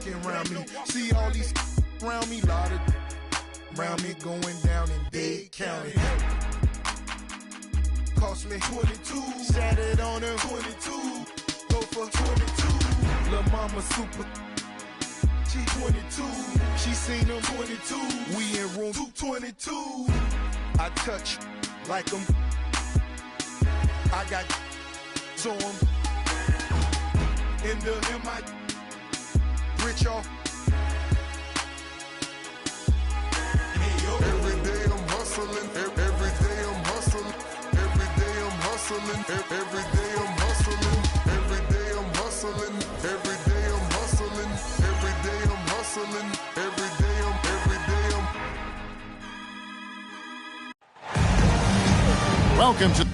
walking around me. See all these around me, lot of around me going down in Dade County. Cost me 22, sat it on her 22, go for 22. Lil' mama super, she 22, she seen them 22. We in room 222. I touch like them. I got on in my rich off. Every day I'm hustling, every day I'm hustling, every day I'm hustling, every day I'm hustling, every day I'm hustling, every day I'm hustling, every day I'm hustling, every day I'm. Welcome to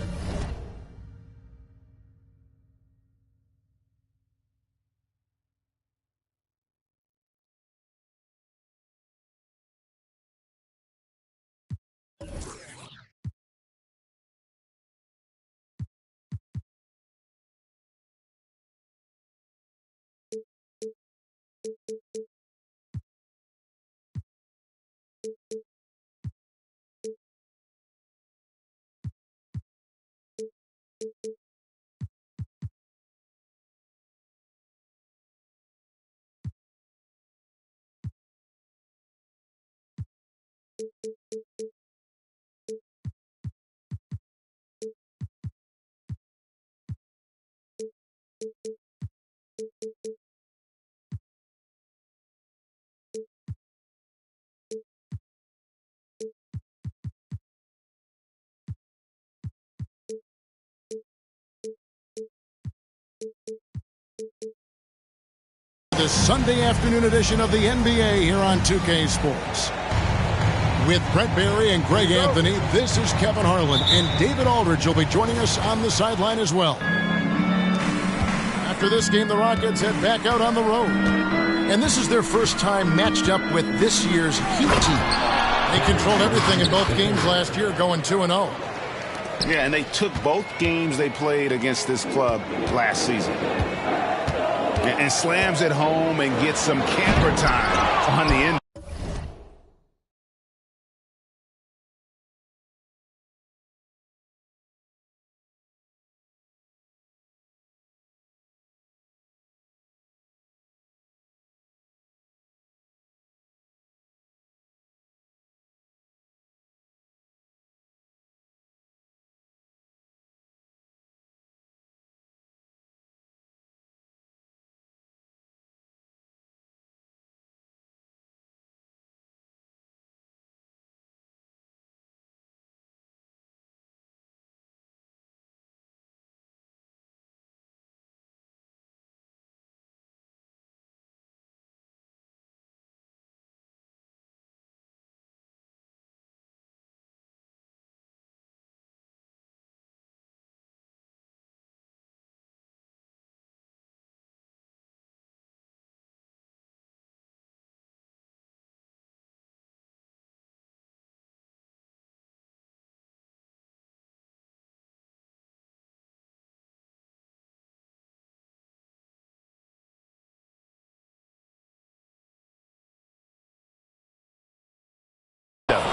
the Sunday afternoon edition of the NBA here on 2K Sports. With Brett Barry and Greg Anthony, this is Kevin Harlan, and David Aldridge will be joining us on the sideline as well. After this game, the Rockets head back out on the road. And this is their first time matched up with this year's Heat team. They controlled everything in both games last year, going 2-0. Yeah, and they took both games they played against this club last season. And slams it home and gets some camper time on the end.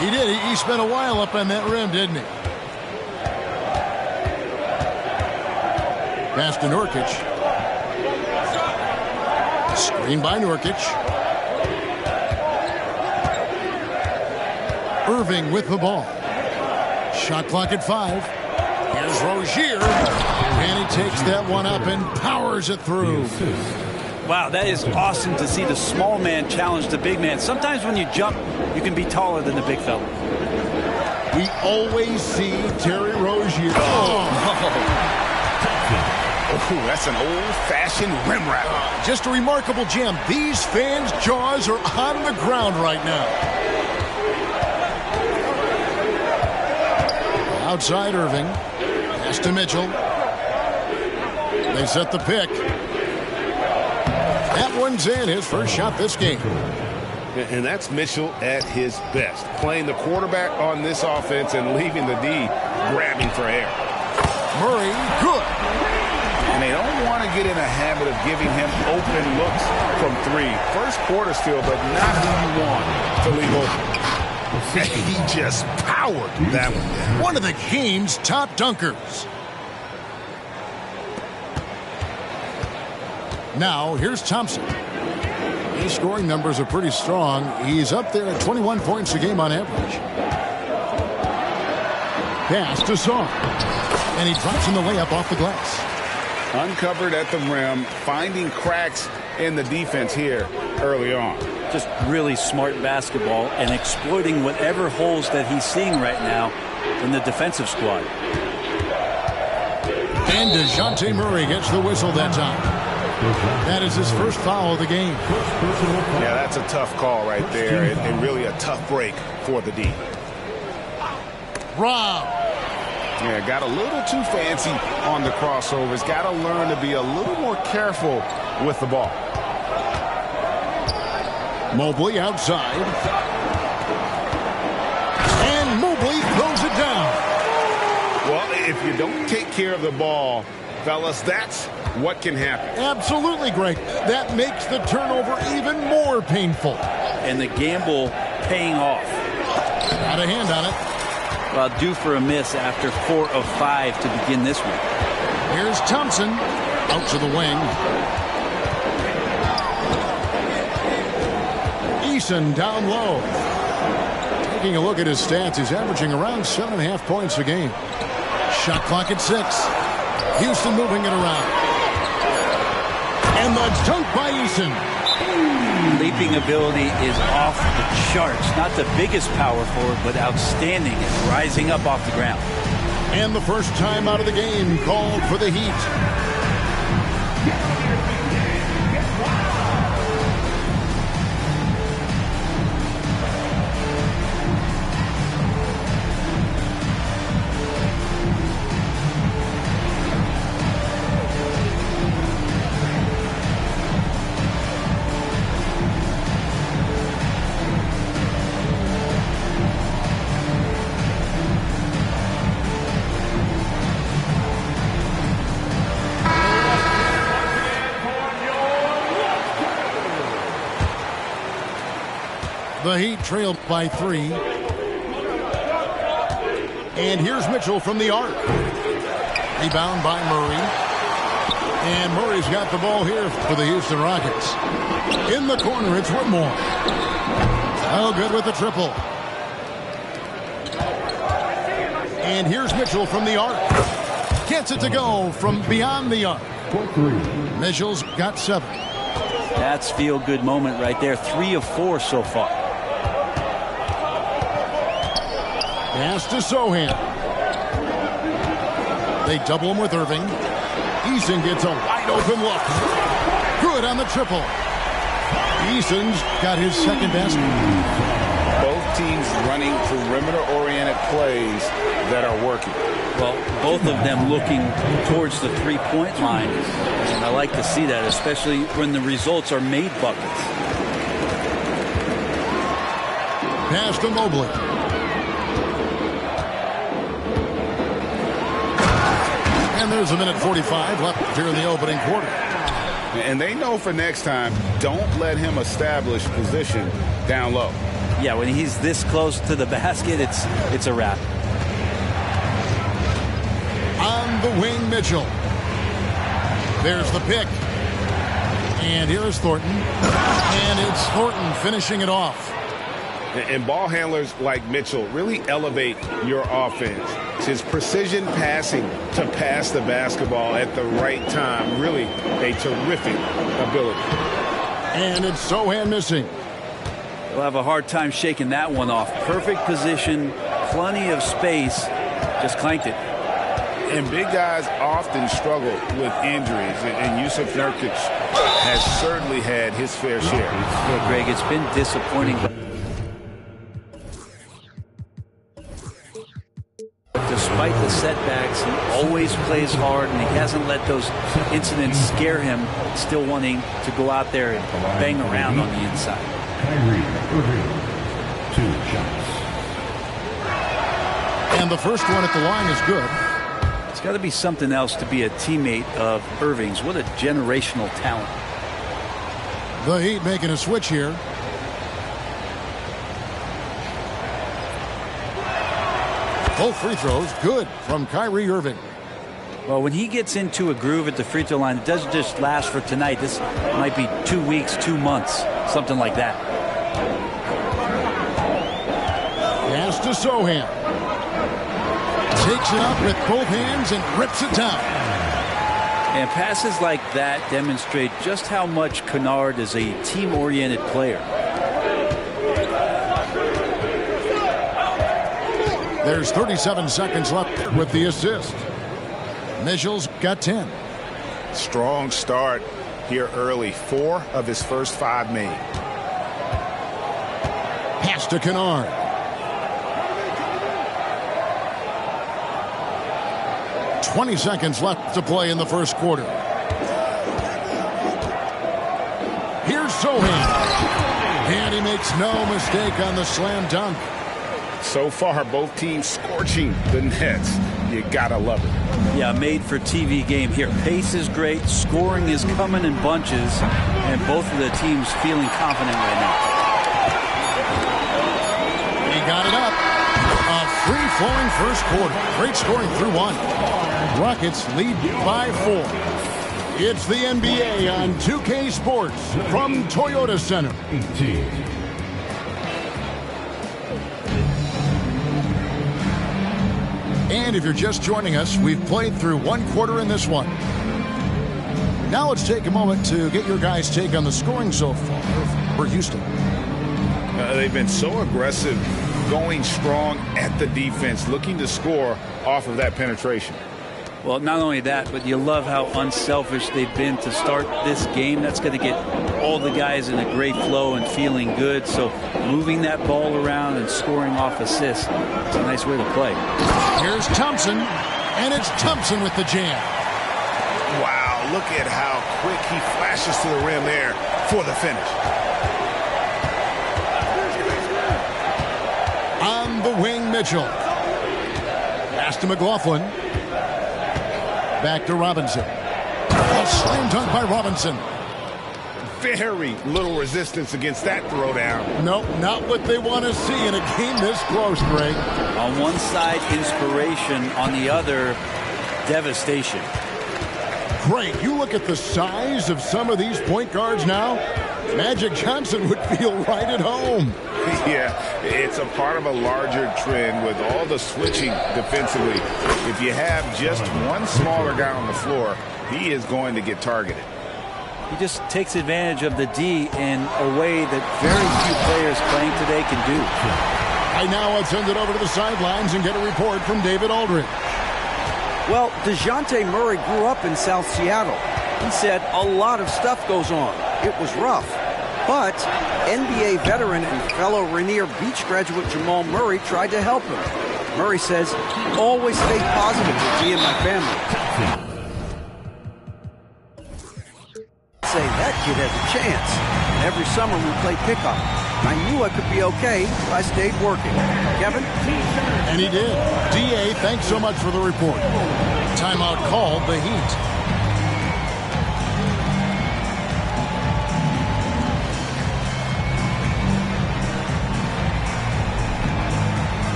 He did. He spent a while up on that rim, didn't he? Pass to Nurkic. Screen by Nurkic. Irving with the ball. Shot clock at 5. Here's Rozier. And he takes that one up and powers it through. Wow, that is awesome to see the small man challenge the big man. Sometimes when you jump, you can be taller than the big fella. We always see Terry Rozier. Oh, that's an old-fashioned rim wrap. Just a remarkable jam. These fans' jaws are on the ground right now. Outside Irving. Pass to Mitchell. They set the pick. That one's in, his first shot this game. And that's Mitchell at his best. Playing the quarterback on this offense and leaving the D grabbing for air. Murray, good. And and they don't want to get in a habit of giving him open looks from three. First quarter still, but not who you want to leave open. He just powered that one down. One of the game's top dunkers. Now, here's Thompson. His scoring numbers are pretty strong. He's up there at 21 points a game on average. Pass to Song. And he drops in the layup off the glass. Uncovered at the rim, finding cracks in the defense here early on. Just really smart basketball and exploiting whatever holes that he's seeing right now in the defensive squad. And DeJounte Murray gets the whistle that time. That is his first foul of the game. Yeah, that's a tough call right there, and really a tough break for the D. Rob. Yeah, got a little too fancy on the crossovers. Got to learn to be a little more careful with the ball. Mobley outside. And Mobley throws it down. Well, if you don't take care of the ball, fellas, that's what can happen. Absolutely, Greg. That makes the turnover even more painful. And the gamble paying off. Got a hand on it. Well, due for a miss after 4 of 5 to begin this one. Here's Thompson. Out to the wing. Eason down low. Taking a look at his stats, he's averaging around 7.5 points a game. Shot clock at 6. Houston moving it around. And the dunk by Eason. Leaping ability is off the charts. Not the biggest power forward, but outstanding and rising up off the ground. And the first time out of the game called for the Heat. The Heat trailed by 3. And here's Mitchell from the arc. Rebound by Murray. And Murray's got the ball here for the Houston Rockets. In the corner, it's Whitmore. Oh, good with the triple. And here's Mitchell from the arc. Gets it to go from beyond the arc. Mitchell's got 7. That's feel-good moment right there. 3 of 4 so far. Pass to Sohan. They double him with Irving. Eason gets a wide open look. Good on the triple. Eason's got his second basket. Both teams running perimeter-oriented plays that are working. Well, both of them looking towards the three-point line. And I like to see that, especially when the results are made buckets. Pass to Mobley. And there's a minute 45 left here in the opening quarter. And they know for next time, don't let him establish position down low. Yeah, when he's this close to the basket, it's a wrap. On the wing, Mitchell. There's the pick. And here's Thornton. And it's Thornton finishing it off. And ball handlers like Mitchell really elevate your offense. It's his precision passing to pass the basketball at the right time. Really a terrific ability. And it's Sohan missing. We'll have a hard time shaking that one off. Perfect position, plenty of space, just clanked it. And big guys often struggle with injuries, and Yusuf Nurkic has certainly had his fair share. Yeah, Greg, it's been disappointing. Despite the setbacks, he always plays hard, and he hasn't let those incidents scare him, still wanting to go out there and bang around on the inside. Kyrie Irving, 2 shots. And the first one at the line is good. It's got to be something else to be a teammate of Irving's. What a generational talent. The Heat making a switch here. Both free throws good from Kyrie Irving. Well, when he gets into a groove at the free throw line, it doesn't just last for tonight. This might be 2 weeks, 2 months, something like that. Pass to Sohan. Takes it up with both hands and rips it down. And passes like that demonstrate just how much Kennard is a team-oriented player. There's 37 seconds left with the assist. Mitchell's got 10. Strong start here early. 4 of his first 5 made. Pass to Kennard. "20 seconds left to play in the first quarter. Here's Sohan. And he makes no mistake on the slam dunk. So far, both teams scorching the nets. You gotta love it. Yeah, made for TV game here. Pace is great, scoring is coming in bunches, and both of the teams feeling confident right now. He got it up. A free-flowing first quarter. Great scoring through 1. Rockets lead by 4. It's the NBA on 2K Sports from Toyota Center. 18. And if you're just joining us, we've played through 1 quarter in this one. Now let's take a moment to get your guys' take on the scoring so far for Houston. They've been so aggressive, going strong at the defense, looking to score off of that penetration. Well, not only that, but you love how unselfish they've been to start this game. That's going to get all the guys in a great flow and feeling good. So moving that ball around and scoring off assists, it's a nice way to play. Here's Thompson, and it's Thompson with the jam. Wow, look at how quick he flashes to the rim there for the finish. On the wing, Mitchell. Pass to McLaughlin. Back to Robinson. A slam dunk by Robinson. Very little resistance against that throwdown. Nope, not what they want to see in a game this close, Greg. On one side, inspiration. On the other, devastation. Great. You look at the size of some of these point guards now. Magic Johnson would feel right at home. Yeah, it's a part of a larger trend with all the switching defensively. If you have just one smaller guy on the floor, he is going to get targeted. He just takes advantage of the D in a way that very few players playing today can do. Right now, let's send it over to the sidelines and get a report from David Aldridge. Well, DeJounte Murray grew up in South Seattle. He said a lot of stuff goes on. It was rough. But NBA veteran and fellow Rainier Beach graduate Jamal Murray tried to help him. Murray says, always stay positive with me and my family. Say that kid has a chance. Every summer we play pickup. I knew I could be okay if I stayed working. Kevin? And he did. DA, thanks so much for the report. Timeout called the Heat.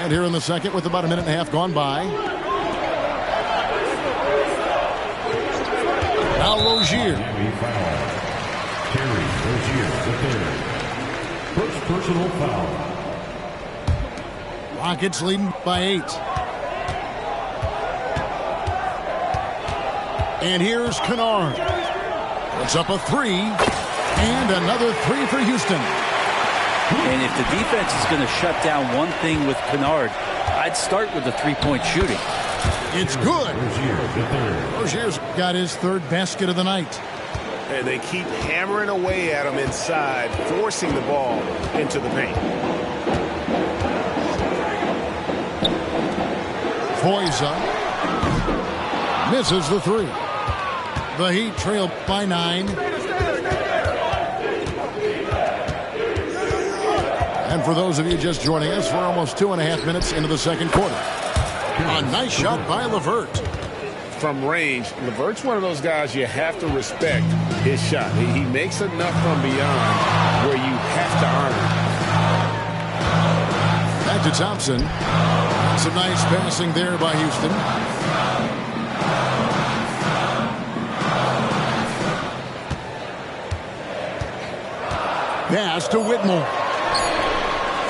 And here in the second with about a minute and a half gone by. Now Rozier. Terry Rozier, the third. First personal foul. Rockets leading by 8. And here's Kennard. Puts up a 3. And another 3 for Houston. And if the defense is going to shut down one thing with Kennard, I'd start with the three-point shooting. It's good. Rozier, the third. Rozier's got his 3rd basket of the night. And they keep hammering away at him inside, forcing the ball into the paint. Foyza misses the 3. The Heat trail by 9. And for those of you just joining us, we're almost 2.5 minutes into the second quarter. A nice shot by LeVert. From range, LeVert's one of those guys you have to respect his shot. He makes enough from beyond where you have to honor. Back to Thompson. Some nice passing there by Houston. Pass to Whitmore.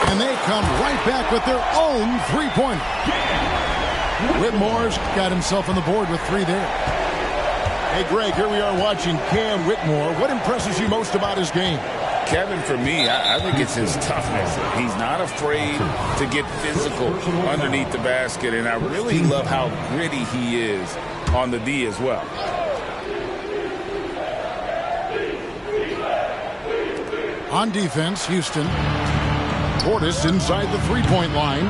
And they come right back with their own three-pointer. Whitmore's got himself on the board with 3 there. Hey, Greg, here we are watching Cam Whitmore. What impresses you most about his game? Kevin, for me, I think it's his toughness. He's not afraid to get physical underneath the basket, and I really love how gritty he is on the D as well. On defense, Houston. Portis inside the three-point line.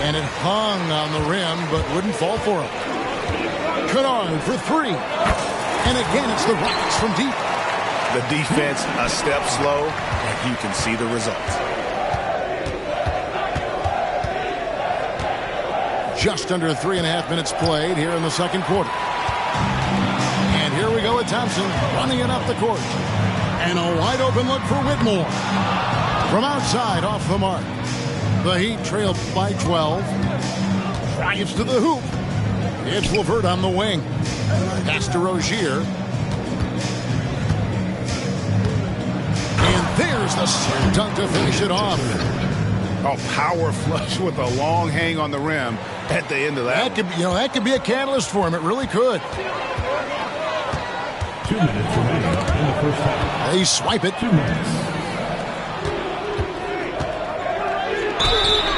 And it hung on the rim, but wouldn't fall for him. Kennard for 3. And again, it's the Rockets from deep. The defense a step slow, and you can see the results. Just under 3.5 minutes played here in the second quarter. And here we go with Thompson running it up the court. And a wide open look for Whitmore. From outside, off the mark. The Heat trail by 12. Drives to the hoop. It's LeVert on the wing. Pass to Rozier. And there's the slam dunk to finish it off. A power flush with a long hang on the rim at the end of that. That could be a catalyst for him. It really could. 2 minutes remaining in the first half. They swipe it. 2 minutes.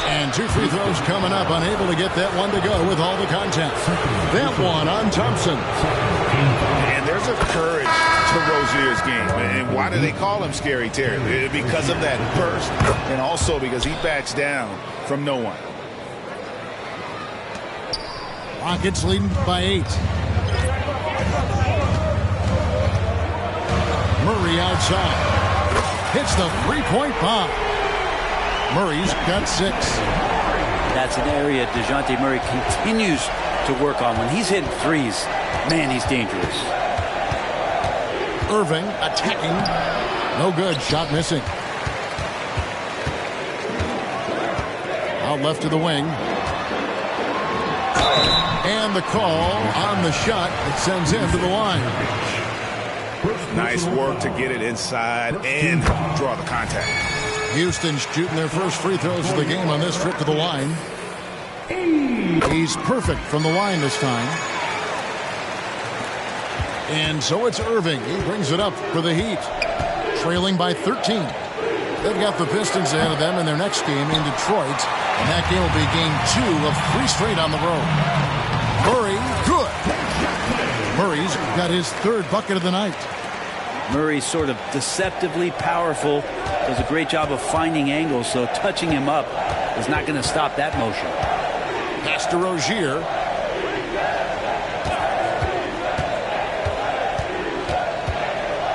And 2 free throws coming up. Unable to get that one to go with all the contact. That one on Thompson. And there's a courage to Rozier's game. And why do they call him Scary Terry? Because of that burst, and also because he backs down from no one. Rockets leading by 8. Murray outside. Hits the three-point bomb. Murray's got 6. That's an area DeJounte Murray continues to work on. When he's hitting threes, man, he's dangerous. Irving attacking. No good. Shot missing. Out left to the wing. And the call on the shot that sends him to the line. Nice work to get it inside and draw the contact. Houston's shooting their first free throws of the game on this trip to the line. He's perfect from the line this time. And so it's Irving. He brings it up for the Heat. Trailing by 13. They've got the Pistons ahead of them in their next game in Detroit. And that game will be game 2 of 3 straight on the road. Murray, good. Murray's got his 3rd bucket of the night. Murray's sort of deceptively powerful. Does a great job of finding angles, so touching him up is not going to stop that motion. Pass to Rozier.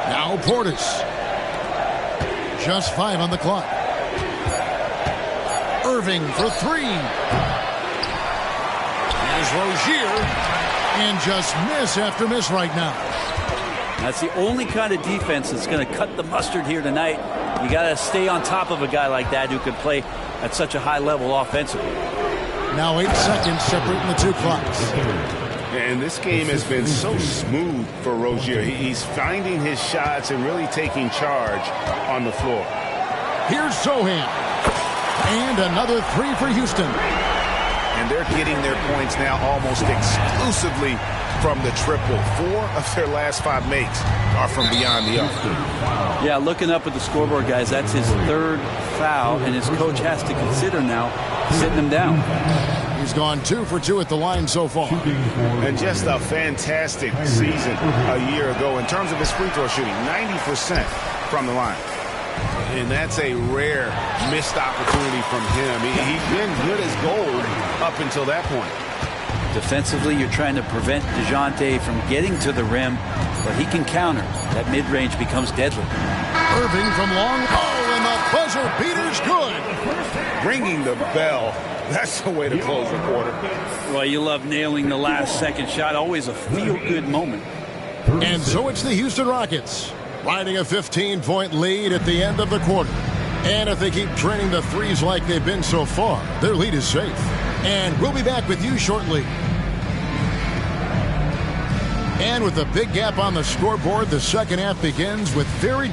Now Portis. Just 5 on the clock. Irving for 3. Here's Rozier. And just miss after miss right now. That's the only kind of defense that's going to cut the mustard here tonight. You got to stay on top of a guy like that who can play at such a high level offensively. Now 8 seconds separating the 2 clocks. And this game has been so smooth for Rozier. He's finding his shots and really taking charge on the floor. Here's Sohan. And another 3 for Houston. And they're getting their points now almost exclusively from the triple. 4 of their last 5 makes are from beyond the arc. Yeah, looking up at the scoreboard, guys, that's his 3rd foul, and his coach has to consider now sitting him down. He's gone 2 for 2 at the line so far. And just a fantastic season a year ago in terms of his free throw shooting. 90% from the line. And that's a rare missed opportunity from him. He's been good as gold up until that point. Defensively, you're trying to prevent DeJounte from getting to the rim, but he can counter. That mid-range becomes deadly. Irving from long. Oh, and the Buzzer beater's good. Ringing the bell. That's the way to close the quarter. Well, you love nailing the last second shot. Always a feel-good moment. And so it's the Houston Rockets riding a 15-point lead at the end of the quarter. And if they keep draining the threes like they've been so far, their lead is safe. And we'll be back with you shortly. And with a big gap on the scoreboard, the second half begins with very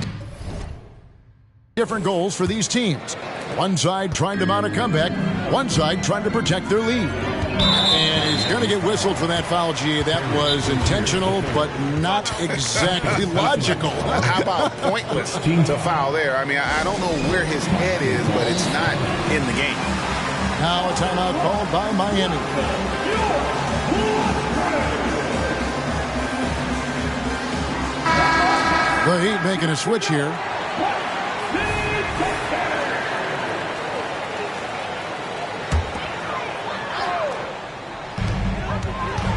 different goals for these teams. One side trying to mount a comeback, one side trying to protect their lead. And he's going to get whistled for that foul, G. That was intentional, but not exactly logical. How about pointless to foul there? I mean, I don't know where his head is, but it's not in the game. Now a timeout called by Miami. The Heat making a switch here.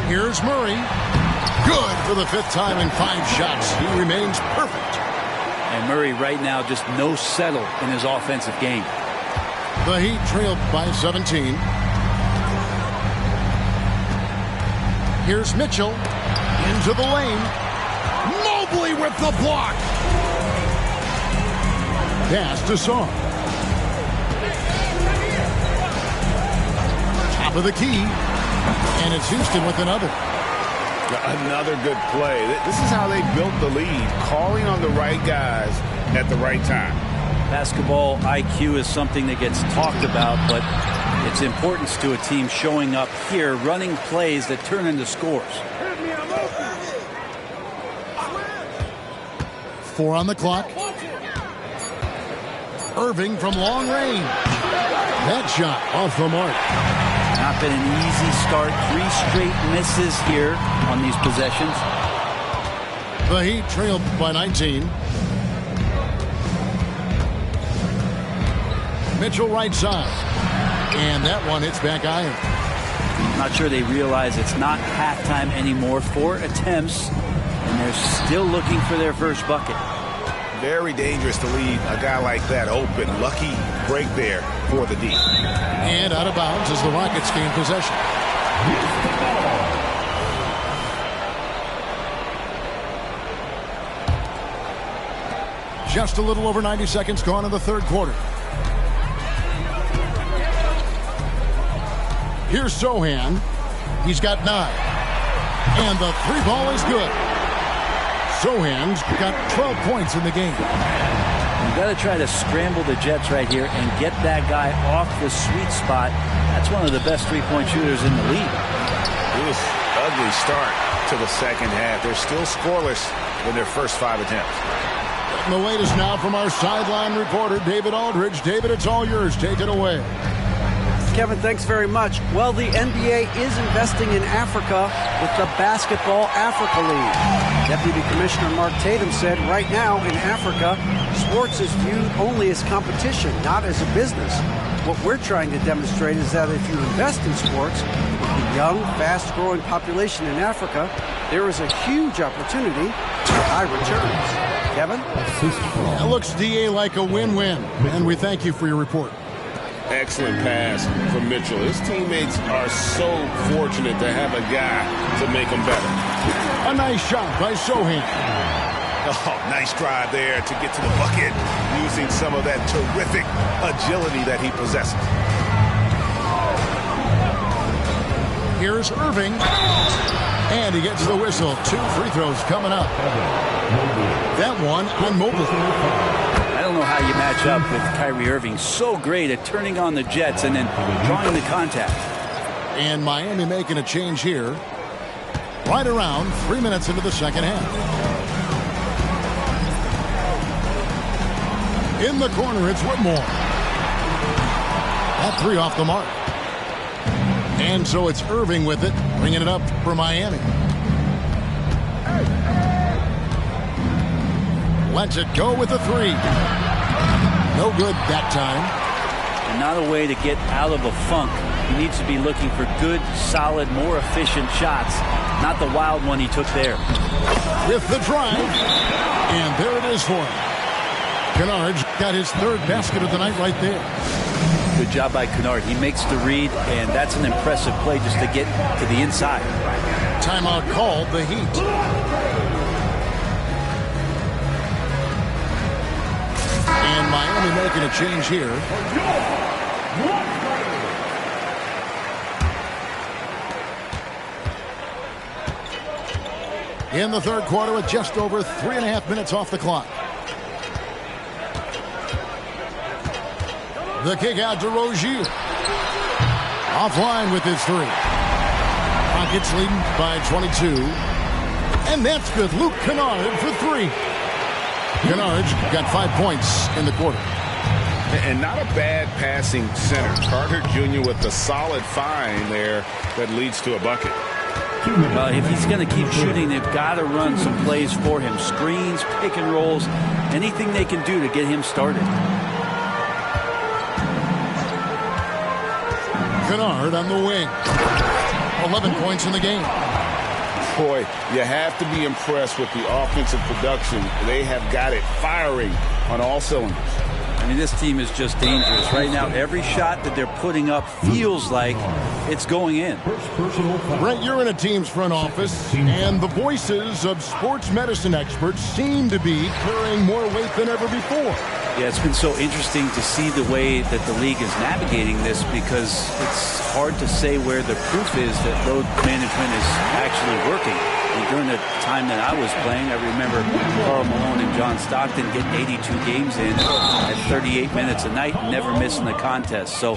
Here's Murray. Good for the 5th time in 5 shots. He remains perfect. And Murray right now just no settle in his offensive game. The Heat trailed by 17. Here's Mitchell into the lane. Mobley with the block. Pass to Song. Top of the key. And it's Houston with another. Another good play. This is how they built the lead. Calling on the right guys at the right time. Basketball IQ is something that gets talked about, but its importance to a team showing up here, running plays that turn into scores. 4 on the clock. Irving from long range. That shot off the mark. Not been an easy start. 3 straight misses here on these possessions. The Heat trailed by 19. Mitchell right side. And that one hits back iron. Not sure they realize it's not halftime anymore. 4 attempts, and they're still looking for their first bucket. Very dangerous to leave a guy like that open. Lucky break there for the D. And out of bounds as the Rockets gain possession. Just a little over 90 seconds gone in the 3rd quarter. Here's Sohan. He's got 9. And the 3-ball is good. Sohan's got 12 points in the game. You've got to try to scramble the Jets right here and get that guy off the sweet spot. That's one of the best 3-point shooters in the league. It was an ugly start to the second half. They're still scoreless in their first 5 attempts. And the latest now from our sideline reporter, David Aldridge. David, it's all yours. Take it away. Kevin, thanks very much. Well, the NBA is investing in Africa with the Basketball Africa League. Deputy Commissioner Mark Tatum said right now in Africa, sports is viewed only as competition, not as a business. What we're trying to demonstrate is that if you invest in sports, with the young, fast-growing population in Africa, there is a huge opportunity for high returns. Kevin? It looks, DA, like a win-win, and we thank you for your report. Excellent pass from Mitchell. His teammates are so fortunate to have a guy to make them better. A nice shot by Sohan. Oh, nice drive there to get to the bucket using some of that terrific agility that he possesses. Here's Irving. And he gets the whistle. 2 free throws coming up. That one on Mobley. I don't know how you match up with Kyrie Irving. So great at turning on the Jets and then drawing the contact. And Miami making a change here. Right around 3 minutes into the second half. In the corner, it's Whitmore. That 3 off the mark. And so it's Irving with it, bringing it up for Miami. Lets it go with the 3. No good that time. And not a way to get out of a funk. He needs to be looking for good, solid, more efficient shots. Not the wild one he took there. With the drive. And there it is for him. Kennard's got his third basket of the night right there. Good job by Kennard. He makes the read, and that's an impressive play just to get to the inside. Timeout called, the Heat. And Miami making a change here. In the third quarter with just over 3.5 minutes off the clock. The kick out to Rozier. Offline with his three. Rockets leading by 22. And that's good. Luke Kennard for three. Kennard's got 5 points in the quarter. And not a bad passing center. Carter Jr. with a solid find there that leads to a bucket. If he's going to keep shooting, they've got to run some plays for him. Screens, pick and rolls, anything they can do to get him started. Kennard on the wing. 11 points in the game. Boy, you have to be impressed with the offensive production. They have got it firing on all cylinders. I mean, this team is just dangerous. Right now, every shot that they're putting up feels like it's going in. Brent, you're in a team's front office, and the voices of sports medicine experts seem to be carrying more weight than ever before. Yeah, it's been so interesting to see the way that the league is navigating this, because it's hard to say where the proof is that load management is actually working. And during the time that I was playing, I remember Karl Malone and John Stockton getting 82 games in at 38 minutes a night, never missing the contest. So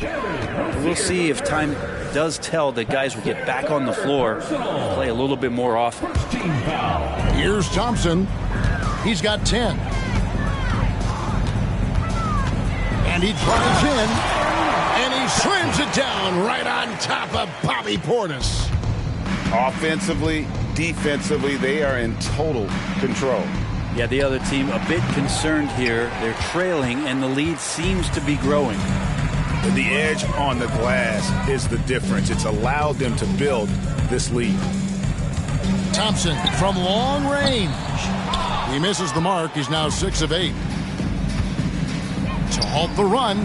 we'll see if time does tell that guys will get back on the floor, play a little bit more offense. Here's Thompson. He's got 10. And he drives in, and he slams it down right on top of Bobby Portis. Offensively, defensively, they are in total control. Yeah, the other team a bit concerned here. They're trailing, and the lead seems to be growing. The edge on the glass is the difference. It's allowed them to build this lead. Thompson from long range. He misses the mark. He's now 6 of 8. To halt the run,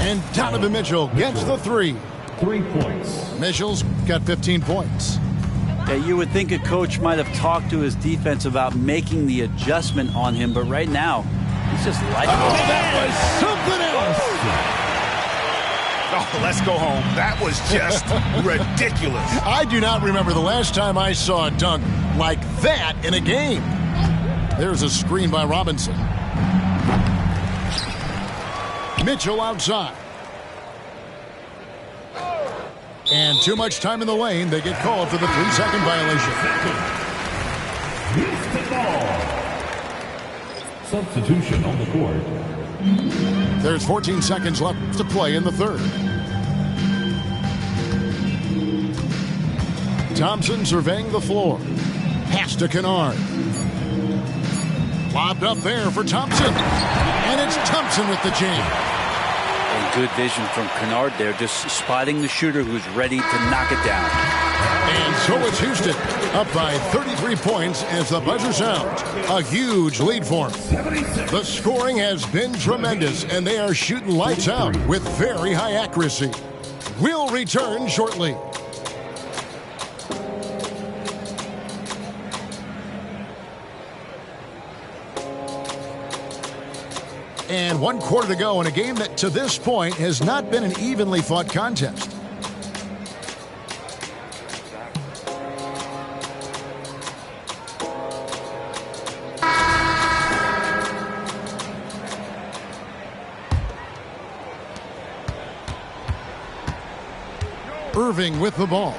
and Donovan Mitchell gets the 3. 3 points. Mitchell's got 15 points. Yeah, you would think a coach might have talked to his defense about making the adjustment on him, but right now, he's just like, that was something else. Oh, let's go home. That was just ridiculous. I do not remember the last time I saw a dunk like that in a game. There's a screen by Robinson. Mitchell outside. And too much time in the lane. They get called for the 3-second violation. Substitution on the court. There's 14 seconds left to play in the third. Thompson surveying the floor. Pass to Kennard. Lobbed up there for Thompson. And it's Thompson with the jam. And good vision from Kennard there, just spotting the shooter who's ready to knock it down. And so it's Houston, up by 33 points as the buzzer sounds. A huge lead for them. The scoring has been tremendous, and they are shooting lights out with very high accuracy. We'll return shortly. And 1 quarter to go in a game that to this point has not been an evenly fought contest. Irving with the ball.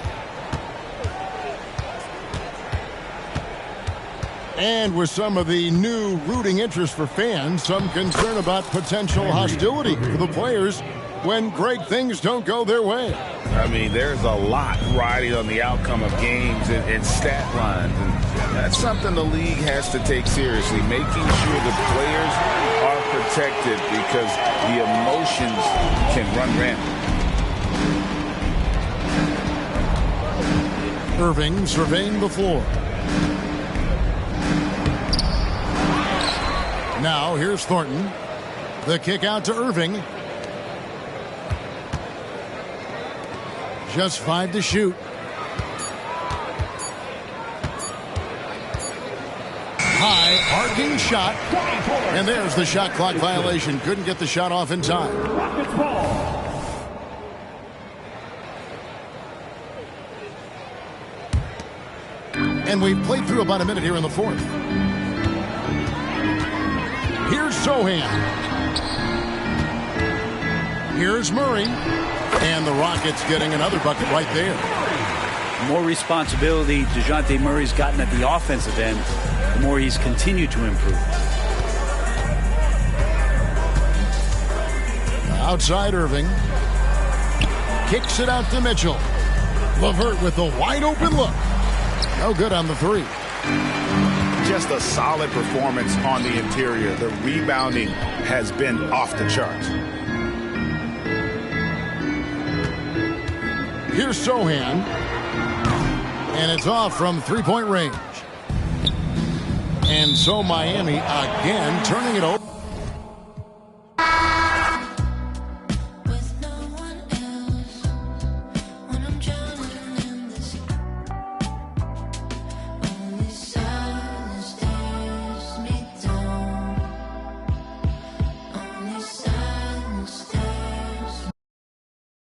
And with some of the new rooting interest for fans, some concern about potential hostility for the players when great things don't go their way. I mean, there's a lot riding on the outcome of games and stat lines. And that's something the league has to take seriously, making sure the players are protected because the emotions can run rampant. Irving surveying the floor. Now here's Thornton. The kick out to Irving. Just 5 to shoot. High arcing shot. And there's the shot clock violation. Couldn't get the shot off in time. And we've played through about a minute here in the fourth. Here's Sohan. Here's Murray. And the Rockets getting another bucket right there. The more responsibility DeJounte Murray's gotten at the offensive end, the more he's continued to improve. Outside Irving. Kicks it out to Mitchell. LeVert with the wide open look. No good on the three. Just a solid performance on the interior. The rebounding has been off the charts. Here's Sohan. And it's off from three-point range. And so Miami again turning it over.